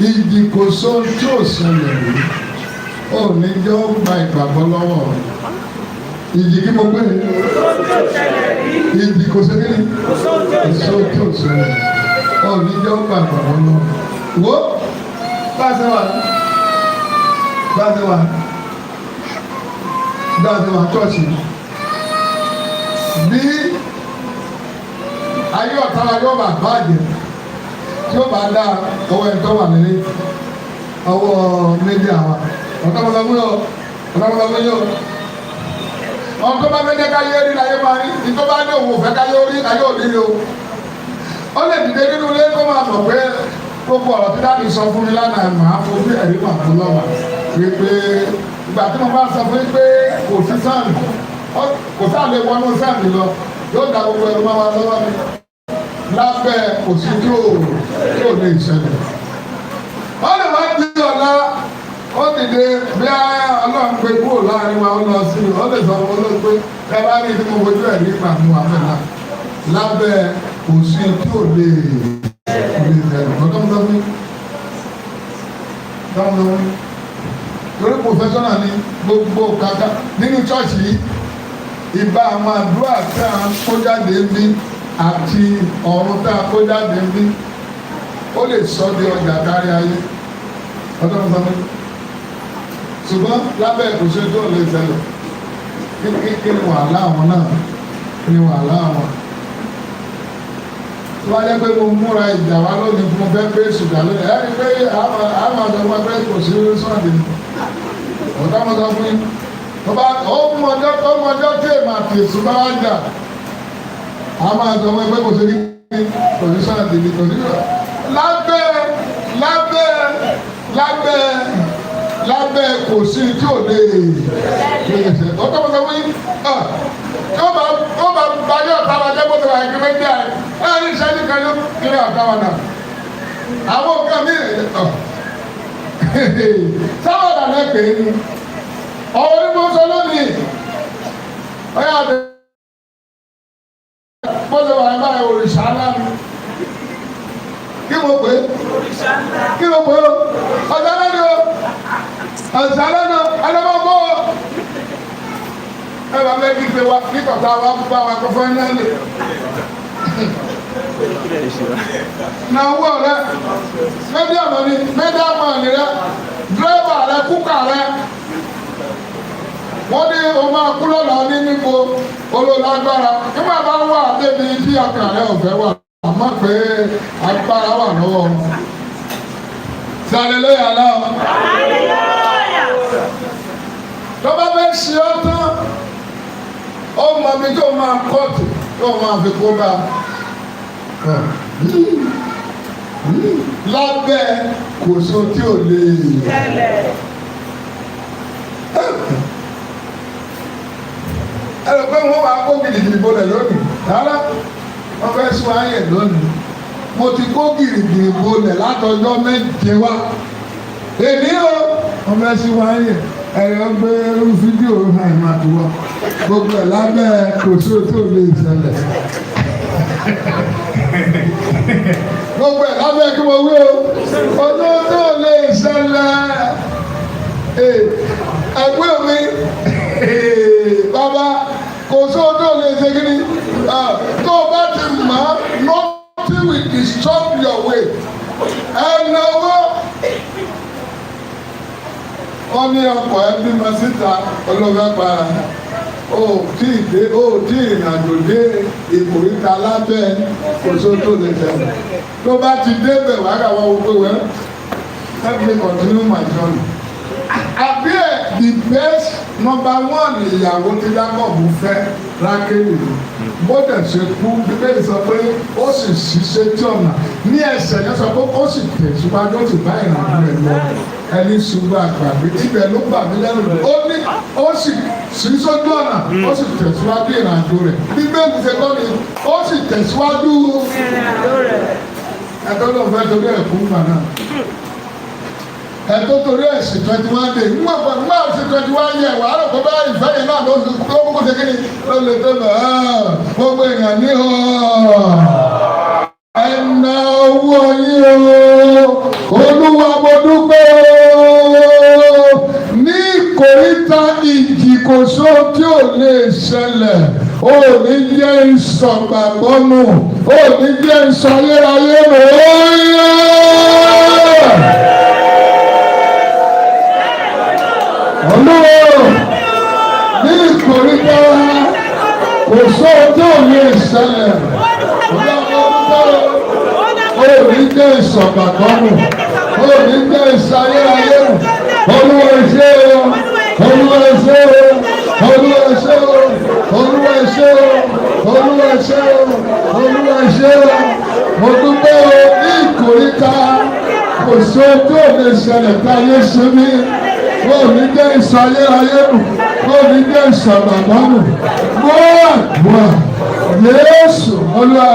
ìjì kò sọ tí ò ṣẹlẹ̀ rí ò ní jẹ́ ó gba ìgbàgbọ́ lọ́wọ́ rẹ̀. Ìjì kí mo gbé ìjì kò ṣe kí ni kò sọ tí ò ṣẹlẹ̀ ò ní jẹ́ ó gba ìgbàgbọ́ lọ́wọ́ rẹ̀. Wo báṣẹ wà chọ́ọ̀chì bí ayé ọ̀tá wa yóò bá bàjẹ́ tí ó bá dá ọwọ́ ẹ̀ tó wà nílé ọwọ́ méjì àwa ọ̀tọ́mọlọ́mú yóò ọ̀n tó bá fẹ́ jẹ́ káyé rí láyé máa rí ní tó bá ní òun òfẹ́ káyé orí káyé òní ni o ó lè dìde nínú ilé kó máa mọ̀ pé gbogbo ọ̀rọ̀ tí dáàbì sọ fún mi lánàá màá fojú ẹ̀rí màá tó lọ́wọ́ wípé ìgbà tí mo bá sọ fún yín pé kò sí sáàmì kò sáà lè wọnú sáàmì lọ yóò da gbogbo ẹ̀rọ máa wá lọ́wọ́ mi lábẹ́ òsì tí ò lè ṣẹlẹ̀. Wọ́n lè wá di ọ̀la ó dìde bí ọlọ́run pé kúrò láàrin wa ó lọ sí i ó lè sọ fún olóògbé ẹ bá rí tí mo fojú ẹ̀ nípa mú wa fẹ́lá lábẹ́ òsì tí ò lè ṣẹlẹ̀. Tọ́mọdọ́mọ torí pòfẹ́sọ́nà ni gbogbo kàkà nínú chọ́ọ̀chì yìí ìbá àwọn àdúrà tí a kó jáde bí àti ọ̀run tá a kó jáde bí ó lè sọ di ọjà kárí ayé ọdún sọmọ ṣùgbọ́n lábẹ́ ìkóṣe tó lè ṣẹlẹ̀ kí ni wàhálà àwọn náà kí ni wàhálà àwọn tó wá jẹ́ pé mo múra ìjà wá lónìí fún fẹ́ pé ṣùgbọ́n lónìí ẹ́ rí pé àwọn àjọpọ̀ pé kò sí sọ́ọ̀dì ọ̀tá mo sọ fún yín ọmọdé tí èèmà àti èsù bá wá jà a máa sọ wọn pé kò sí ní pòsíṣàn àdìní pòsíṣàn lábẹ́ kò sí tí ò lè ṣe ọ̀tá mo sọ fún yín tí ó bá gbayé ọ̀tá wa jẹ́ bóde wà ní méjì ààrẹ ní ìṣẹ́jú kan yóò kiri ọ̀tá wa náà àwọn nǹkan mi sábàdà lẹ́pẹ̀ẹ́ ni ọ̀rọ̀ ní mo sọ lónìí ọ̀yà àbẹ̀ bóde wà ní báyìí òrìṣà ńlá mi kí mo pè é ọ̀sán lẹ́nu ẹlẹ́mọ̀ bọ́ ẹ bá bẹ́ẹ̀ kí pé wa nítọ̀tà wa bá wa kọ́ fún ẹ náà lè na owó rẹ mẹ́díàmù ni rẹ dírẹ́bà rẹ kúkà rẹ wọ́n ní o máa kú lọ́la ní nípo olólágbára nígbà bá wà débi tí ọkàn rẹ ò fẹ́ wà àmọ́ pé agbára wà lọ́wọ́ wọn. Hallelujah náà. Tó bá fẹ́ ṣe ọ́ tán ó mọ mi tó máa kọ́ọ̀tù tó máa fi kó bá lábẹ́ kò so tí ò lè ẹ rò pé wọ́n wá kó gidigidi bolẹ̀ lónìí rárá wọ́n fẹ́ sún ayé lónìí mo ti kó gidigidi bolẹ̀ látọjọ́ méje wá èmi o wọ́n fẹ́ sún ayé ẹ̀rọ gbé fídíò hàn máa tó wá gbogbo ẹ̀ lábẹ́ kò so tí ò lè ṣẹlẹ̀ gbogbo ẹ̀ lábẹ́ kí mo wí o ọdún tó lè ṣẹlẹ̀ ẹgbẹ́ mi bàbá kò sóhun tó lè ṣe kí ni tó o bá ti mọ̀ nothing will disturb your way ẹnáwó wọ́n ní ọkọ̀ ẹbí mọ síta olóògbé para tí ìrìnàjò dé ìkòríta lábẹ́ kò sóhun tó lè ṣẹlẹ̀ tó bá ti débẹ̀ wàá kà wọ́n wọ́pẹ́ wẹ́ let me continue my journey. Àbí ẹ̀ the best number one ìyàwó tí Jákọ́bù fẹ́ Rákélì bó dẹ̀ ṣe kú Bíbélì sọ pé ó sì ṣiṣẹ́ tí ọ̀nà ní ẹsẹ̀ yẹn sọ pé ó sì tẹ̀síwájú ó sì bá ìrìnàjò rẹ̀ lọ ẹni ṣùgbọ́n àgbàgbé ibẹ̀ ló gbà mí lẹ́nu rẹ̀ ó ní ó sì sí sójú ọ̀nà ó sì tẹ̀síwájú ìrìnàjò rẹ̀ Bíbélì ṣe kọ́ ni ó sì tẹ̀síwájú ìrìnàjò rẹ̀ ẹ̀tọ́ ló fẹ́ torí ẹ̀kú gbà náà. Ẹ̀tọ́ torí ẹ̀sìn 21 days nígbà tí 21 years wà á rò pé bá ìfẹ́ yẹn náà ló kókó ṣe kí ni ló lè tó bẹ̀ gbogbo èèyàn ní ọ̀. ẹ̀nà owó yín o, Olúwa mo dúpẹ́ o. Ní ìkòríta ìjì kò só tí ò lè ṣẹlẹ̀, ó ní jẹ́ ìsọ̀gbàgbọ́nù, ó ní jẹ́ ìsọ̀yérayé rẹ̀ ó yẹ. Olúwa ní ìkòríta kò só tí ò lè ṣẹlẹ̀, ó ní jẹ́ ìsọ̀gbàgbọ́nù, ó ní jẹ́ ìsọ̀yérayé rẹ̀. Olúwa ṣe o, Olúwa ṣe o, Olúwa ṣe o, Olúwa ṣe o, Olúwa ṣe o, Olúwa ṣe o. Mo dúpẹ́ o ní ìkòríta kò sí ohun tó lè ṣẹlẹ̀ táyé ṣe mí. Ó ní jẹ́ ìsọ̀yérayé nù, ó ní jẹ́ ìsọ̀gbàgbọ́ nù. Mo àdúrà Jésù Olúwa.